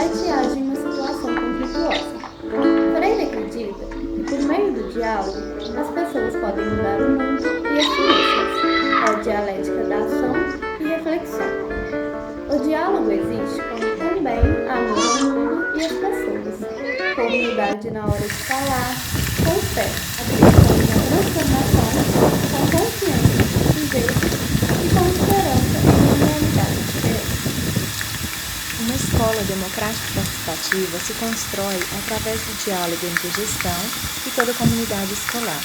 que age em uma situação conflituosa. Freire acredita que, por meio do diálogo, as pessoas podem mudar o mundo e a si mesmas. É a dialética da ação e reflexão. O diálogo existe como também amor ao mundo e às pessoas, com humildade na hora de falar, com fé, acreditando na transformação, com confiança no sujeito e com esperança em uma realidade diferente. Uma escola democrática e participativa se constrói através do diálogo entre a gestão e toda a comunidade escolar,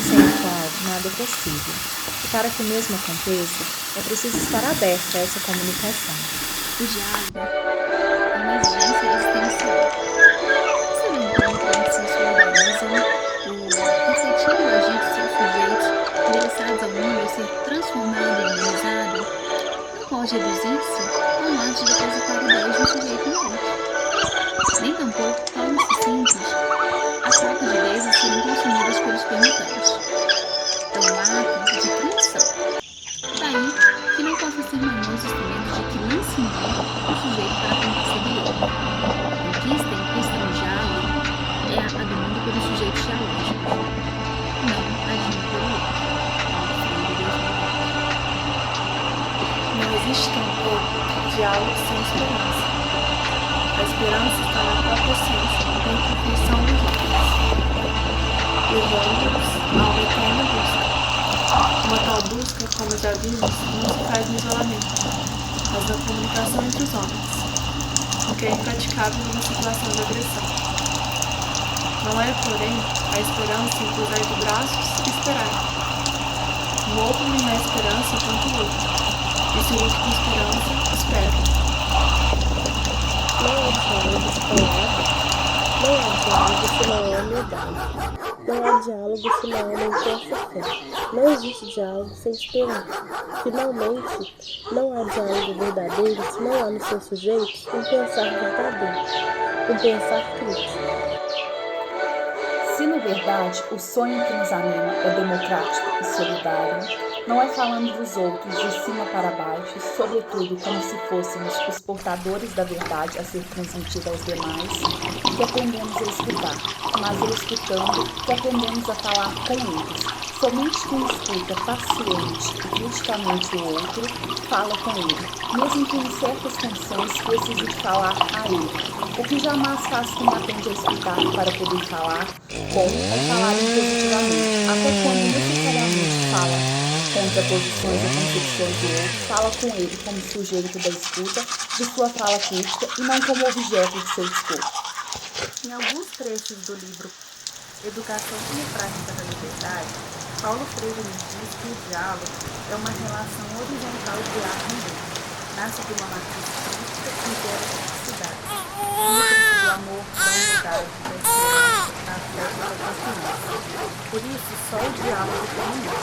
sem o qual nada é possível. E para que o mesmo aconteça, é preciso estar aberto a essa comunicação. O diálogo é uma exigência existencial. Você não encontra em que se solidarizam, refletindo o agir de seus sujeitos, endereçados ao mundo a ser transformado e humanizado, não pode reduzir-se ao modo de depositar ideias de um sujeito no outro. Nem tampouco torna-se simples a troca de ideias a serem consumidas pelos permutantes. É um ato de criação. Daí que não possa ser maior instrumento de que lance mão o sujeito para a conquista do outro. A conquista implícita no diálogo é a do mundo pelos sujeitos dialógicos, não a de um pelo outro. Não existe tampouco diálogo sem esperança. A esperança está na própria ciência, na imperfeição dos homens. Levando-os a uma eterna busca. Uma tal busca, como já vimos, não se faz no isolamento, mas na comunicação entre os homens, o que é impraticável numa situação de agressão. Não é, porém, a esperança em cruzar de braços e esperar. O outro nem é esperança quanto o outro, e se o outro com esperança, espera. Não há diálogo se não há humildade. Não há diálogo se não há uma intensa fé. Não existe diálogo sem esperança. Finalmente, não há diálogo verdadeiro se não há nos seus sujeitos um pensar verdadeiro, um pensar crítico. Se, na verdade, o sonho que nos anima é democrático e solidário, não é falando dos outros de cima para baixo, sobretudo como se fôssemos os portadores da verdade a ser transmitida aos demais, que aprendemos a escutar, mas é escutando que aprendemos a falar com eles. Somente quem escuta paciente e criticamente o outro, fala com ele, mesmo que em certas condições precise de falar a ele. O que jamais faz quem aprende a escutar para poder falar com é falar positivamente, até quando necessariamente fala contra posições ou concepções do outro, fala com ele como sujeito da escuta de sua fala crítica e não como objeto de seu discurso. Em alguns trechos do livro Educação como Prática da Liberdade, Paulo Freire nos diz que o diálogo é uma relação horizontal de ar com Deus. Nasce de uma matriz crítica e gera criticidade. Nutre-se do amor, da unidade, da esperança, da fé e da confiança. Por isso, só o diálogo tem limite.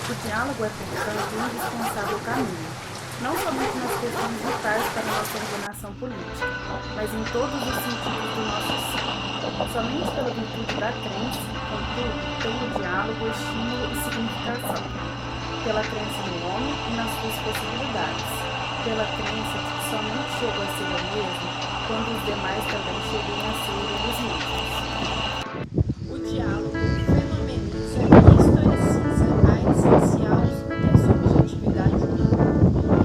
O diálogo é, portanto, um indispensável caminho, não somente nas questões vitais para a nossa ordenação política, mas em todos os sentidos do nosso ser. Somente pela virtude da crença, contudo, tem o diálogo estímulo e significação. Pela crença no homem e nas suas possibilidades. Pela crença de que somente chego a ser eu mesmo quando os demais também cheguem a ser eles mesmos. O diálogo fenomeniza e historiciza a essencial subjetividade humana.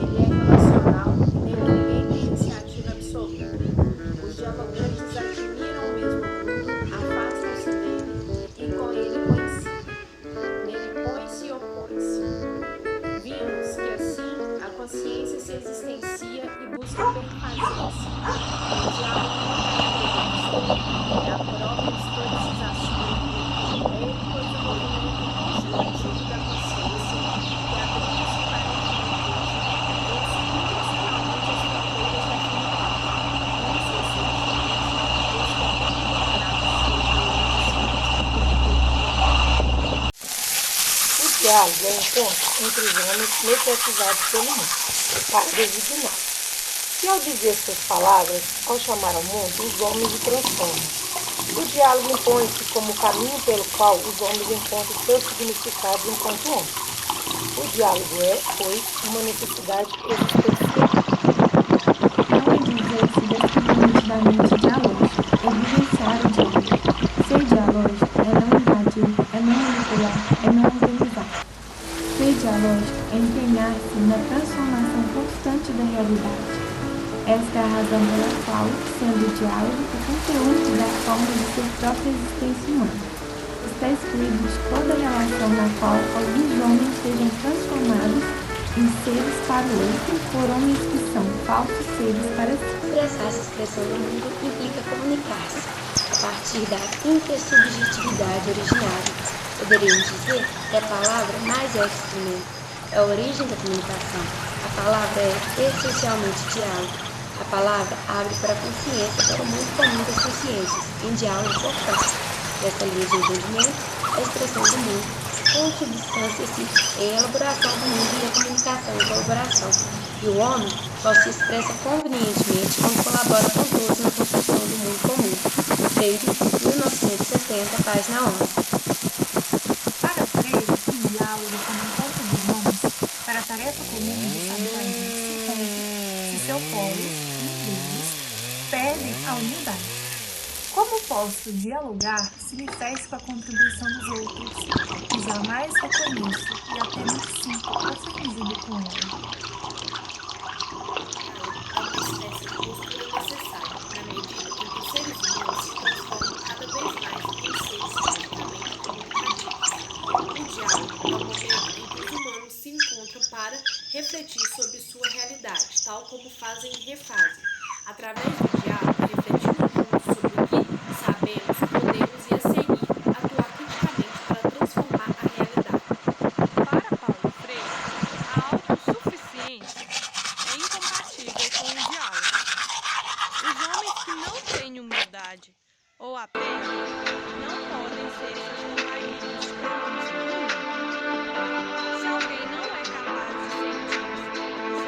Ele é relacional e nele ninguém tem iniciativa absoluta. Os dialogantes admiram o mesmo mundo, afastam-se dele e com ele coincidem. Nele põe-se e opõe-se. Vimos que assim a consciência se existencia e busca perfazer-se. O diálogo não é a própria historicização do mundo. É ele, pois, o movimento constitutivo da consciência que abriu-se para a infinitude, vence intencionalmente as fronteiras da finitude, incessantemente O diálogo é um encontro entre os homens necessitados pelo mundo, para designar. E ao dizer suas palavras, ao chamar ao mundo, os homens o transformam. O diálogo impõe-se como o caminho pelo qual os homens encontram seus significados enquanto homens. O diálogo é, pois, uma necessidade existencial. Não é dizer-se da mente dialógica, é vivenciar o diálogo. Ser dialógico é não invadir, é não manipular, é não organizar. Ser dialógico é empenhar-se na transformação constante da realidade. Esta é a razão pela qual, sendo o diálogo o conteúdo da forma de sua própria existência humana, está excluído de toda relação na qual alguns homens sejam transformados em seres para o outro por homens que são falsos seres para si. Expressar-se expressão do mundo implica comunicar-se a partir da intersubjetividade originária. Poderíamos dizer que a palavra mais é instrumento, é a origem da comunicação. A palavra é essencialmente diálogo. A palavra abre para a consciência, para o mundo comum das consciências, em diálogo focal. Desta linha de entendimento, a expressão do mundo, com substância-se em elaboração do mundo e a comunicação em colaboração. E o homem só se expressa convenientemente quando colabora com todos na construção do mundo comum. Freire, 1970, página 11. Para Freire, o diálogo como encontro dos homens para a tarefa comum de saber agir se seu polo, deles, pedem a unidade. Como posso dialogar se me fecho com a contribuição dos outros, que jamais reconheço e até me sinto ofendido com ela? Para refletir sobre sua realidade, tal como fazem e refazem. Através do diálogo, refletindo juntos sobre o que sabemos, podemos e a seguir atuar criticamente para transformar a realidade. Para Paulo Freire, a autossuficiência é incompatível com o diálogo. Os homens que não têm humildade ou a perdem não podem ser seus companheiros de pronúncia do mundo.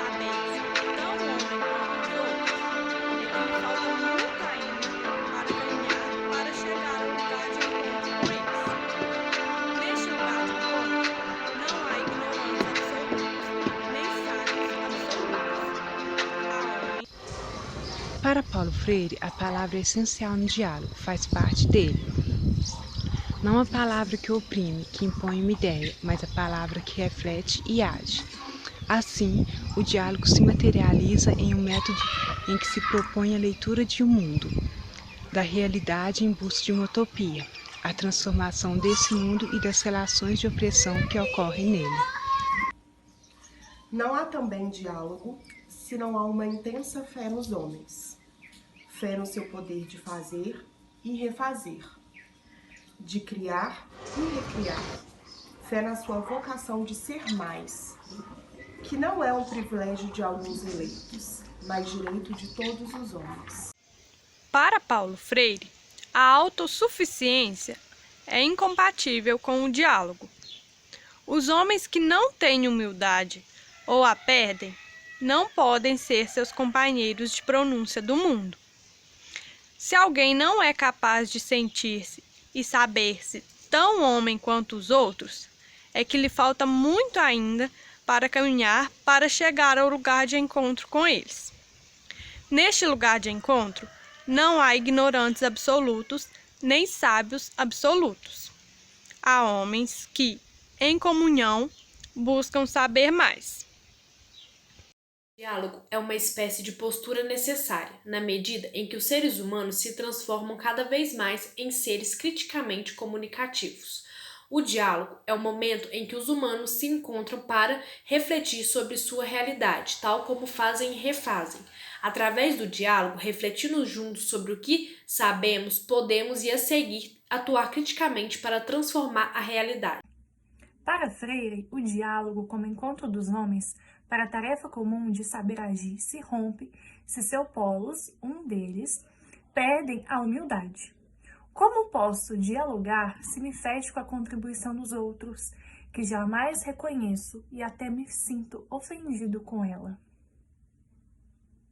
Se alguém não é capaz de sentir-se e saber-se tão homem quanto os outros, é que lhe falta muito ainda para caminhar para chegar ao lugar de encontro com eles. Neste lugar de encontro, não há ignorantes absolutos, nem sábios absolutos. Para Paulo Freire, a palavra é essencial no diálogo, faz parte dele. Não a palavra que oprime, que impõe uma ideia, mas a palavra que reflete e age. Assim, o diálogo se materializa em um método em que se propõe a leitura de um mundo, da realidade em busca de uma utopia, a transformação desse mundo e das relações de opressão que ocorrem nele. Não há também diálogo se não há uma intensa fé nos homens, fé no seu poder de fazer e refazer, de criar e recriar, fé na sua vocação de ser mais, que não é um privilégio de alguns eleitos, mas direito de todos os homens. Para Paulo Freire, a autossuficiência é incompatível com o diálogo. Os homens que não têm humildade ou a perdem não podem ser seus companheiros de pronúncia do mundo. Se alguém não é capaz de sentir-se e saber-se tão homem quanto os outros, é que lhe falta muito ainda para caminhar para chegar ao lugar de encontro com eles. Neste lugar de encontro, não há ignorantes absolutos, nem sábios absolutos. Há homens que, em comunhão, buscam saber mais. O diálogo é uma espécie de postura necessária, na medida em que os seres humanos se transformam cada vez mais em seres criticamente comunicativos. O diálogo é o momento em que os humanos se encontram para refletir sobre sua realidade, tal como fazem e refazem. Através do diálogo, refletindo juntos sobre o que sabemos, podemos e a seguir atuar criticamente para transformar a realidade. Para Freire, o diálogo como encontro dos homens para a tarefa comum de saber agir se rompe se seus polos, um deles, perdem a humildade. Como posso dialogar se me fecho com a contribuição dos outros, que jamais reconheço e até me sinto ofendido com ela?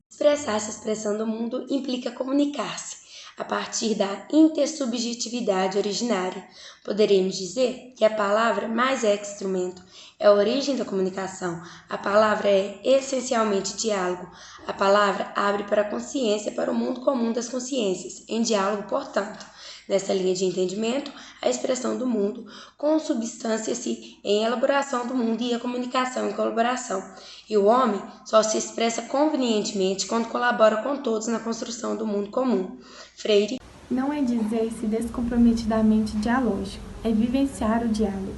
Expressar-se expressão do mundo implica comunicar-se a partir da intersubjetividade originária. Poderíamos dizer que a palavra mais é que instrumento, é a origem da comunicação. A palavra é essencialmente diálogo. A palavra abre para a consciência, para o mundo comum das consciências, em diálogo, portanto. Nessa linha de entendimento, a expressão do mundo consubstancia-se em elaboração do mundo e a comunicação em colaboração. E o homem só se expressa convenientemente quando colabora com todos na construção do mundo comum. Freire. Não é dizer-se descomprometidamente dialógico, é vivenciar o diálogo.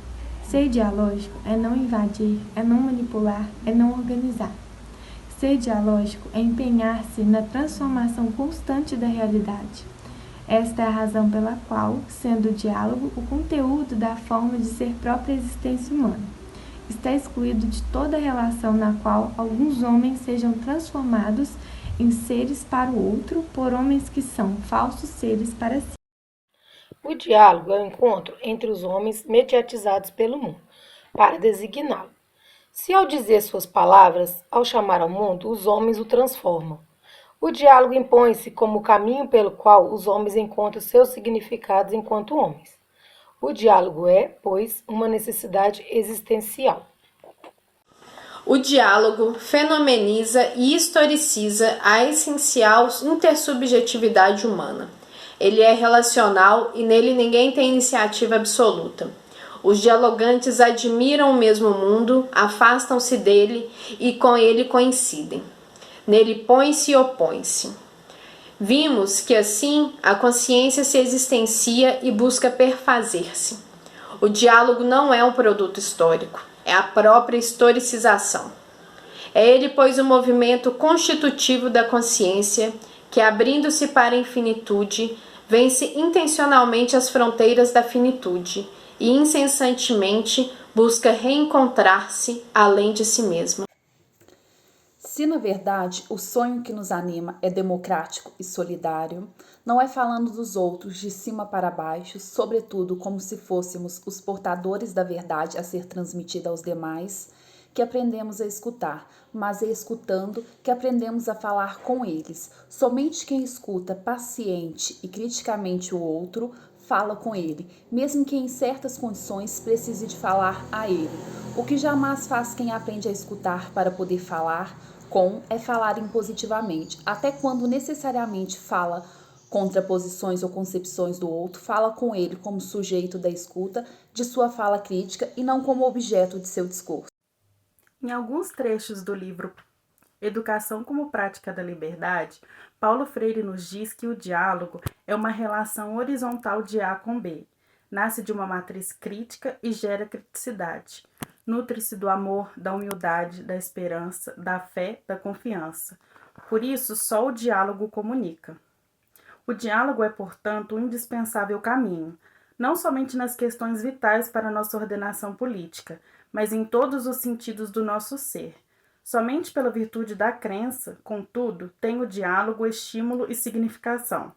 Ser dialógico é não invadir, é não manipular, é não organizar. Ser dialógico é empenhar-se na transformação constante da realidade. Esta é a razão pela qual, sendo o diálogo o conteúdo da forma de ser própria existência humana, está excluído de toda relação na qual alguns homens sejam transformados em seres para o outro por homens que são falsos seres para si. O diálogo é o encontro entre os homens mediatizados pelo mundo, para designá-lo. Se ao dizer suas palavras, ao chamar ao mundo, os homens o transformam. O diálogo impõe-se como o caminho pelo qual os homens encontram seus significados enquanto homens. O diálogo é, pois, uma necessidade existencial. O diálogo fenomeniza e historiciza a essencial intersubjetividade humana. Ele é relacional e nele ninguém tem iniciativa absoluta. Os dialogantes admiram o mesmo mundo, afastam-se dele e com ele coincidem. Nele põe-se e opõe-se. Vimos que assim a consciência se existencia e busca perfazer-se. O diálogo não é um produto histórico, é a própria historicização. É ele, pois, o movimento constitutivo da consciência que, abrindo-se para a infinitude, vence intencionalmente as fronteiras da finitude e incessantemente busca reencontrar-se além de si mesmo. Se, na verdade, o sonho que nos anima é democrático e solidário, não é falando dos outros de cima para baixo, sobretudo como se fôssemos os portadores da verdade a ser transmitida aos demais, que aprendemos a escutar, mas é escutando que aprendemos a falar com eles. Somente quem escuta paciente e criticamente o outro fala com ele, mesmo que em certas condições precise de falar a ele. O que jamais faz quem aprende a escutar para poder falar com é falar impositivamente, até quando necessariamente fala contra posições ou concepções do outro, fala com ele como sujeito da escuta de sua fala crítica e não como objeto de seu discurso. Em alguns trechos do livro Educação como Prática da Liberdade, Paulo Freire nos diz que o diálogo é uma relação horizontal de A com B. Nasce de uma matriz crítica e gera criticidade. Nutre-se do amor, da humildade, da esperança, da fé, da confiança. Por isso, só o diálogo comunica. O diálogo é, portanto, um indispensável caminho, não somente nas questões vitais para a nossa ordenação política, mas em todos os sentidos do nosso ser. Somente pela virtude da crença, contudo, tem o diálogo estímulo e significação.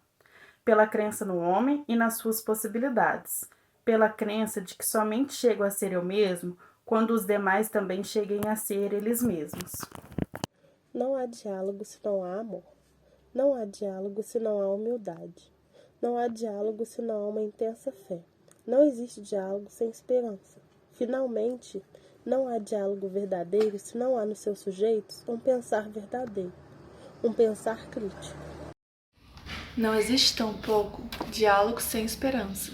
Pela crença no homem e nas suas possibilidades. Pela crença de que somente chego a ser eu mesmo quando os demais também cheguem a ser eles mesmos. Não há diálogo se não há amor. Não há diálogo se não há humildade. Não há diálogo se não há uma intensa fé. Não existe diálogo sem esperança. Finalmente, não há diálogo verdadeiro se não há nos seus sujeitos um pensar verdadeiro, um pensar crítico. Não existe tampouco diálogo sem esperança.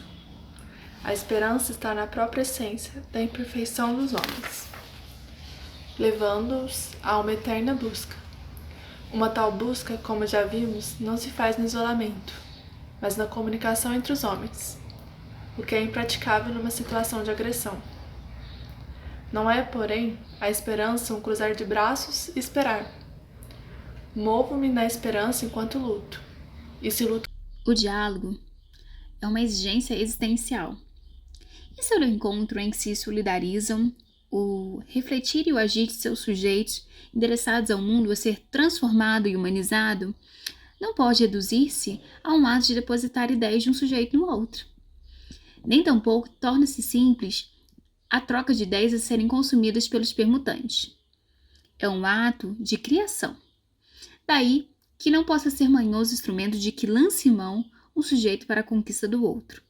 A esperança está na própria essência da imperfeição dos homens, levando-os a uma eterna busca. Uma tal busca, como já vimos, não se faz no isolamento, mas na comunicação entre os homens, o que é impraticável numa situação de agressão. Não é, porém, a esperança um cruzar de braços e esperar. Movo-me na esperança enquanto luto, e se luto... O diálogo é uma exigência existencial. Esse é o encontro em que se solidarizam o refletir e o agir de seus sujeitos endereçados ao mundo a ser transformado e humanizado, não pode reduzir-se a um ato de depositar ideias de um sujeito no outro. Nem tampouco torna-se simples a troca de ideias a serem consumidas pelos permutantes. É um ato de criação. Daí que não possa ser manhoso instrumento de que lance mão o sujeito para a conquista do outro.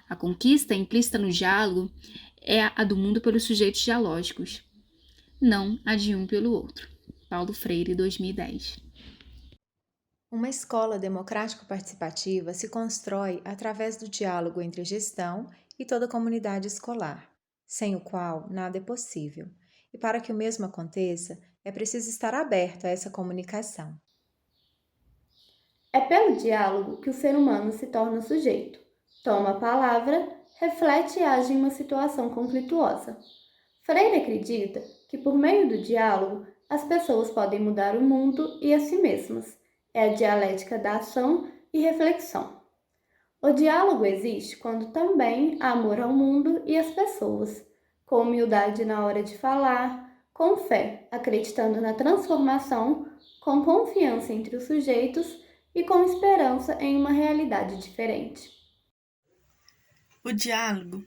A conquista implícita no diálogo é a do mundo pelos sujeitos dialógicos, não a de um pelo outro. Paulo Freire, 2010. Uma escola democrático-participativa se constrói através do diálogo entre a gestão e toda a comunidade escolar, sem o qual nada é possível. E para que o mesmo aconteça, é preciso estar aberto a essa comunicação. É pelo diálogo que o ser humano se torna sujeito, toma a palavra, reflete e age em uma situação conflituosa. Freire acredita que, por meio do diálogo, as pessoas podem mudar o mundo e a si mesmas. É a dialética da ação e reflexão. O diálogo existe quando também há amor ao mundo e às pessoas, com humildade na hora de falar, com fé, acreditando na transformação, com confiança entre os sujeitos e com esperança em uma realidade diferente. O diálogo,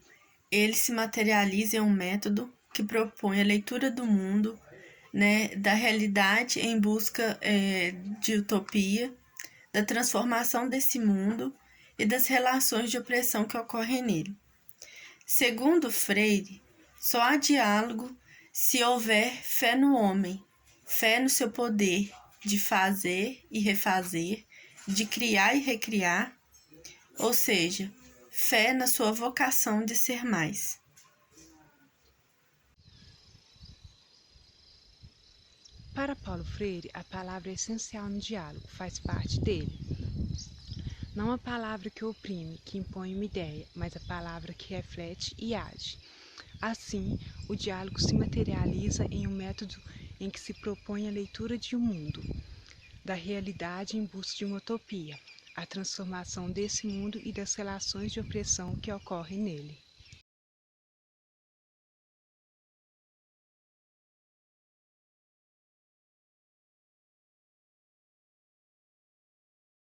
ele se materializa em um método que propõe a leitura do mundo, da realidade em busca de utopia, da transformação desse mundo e das relações de opressão que ocorrem nele. Segundo Freire, só há diálogo se houver fé no homem, fé no seu poder de fazer e refazer, de criar e recriar, ou seja, fé na sua vocação de ser mais. Para Paulo Freire, a palavra é essencial no diálogo, faz parte dele. Não a palavra que oprime, que impõe uma ideia, mas a palavra que reflete e age. Assim, o diálogo se materializa em um método em que se propõe a leitura de um mundo, da realidade em busca de uma utopia, a transformação desse mundo e das relações de opressão que ocorrem nele.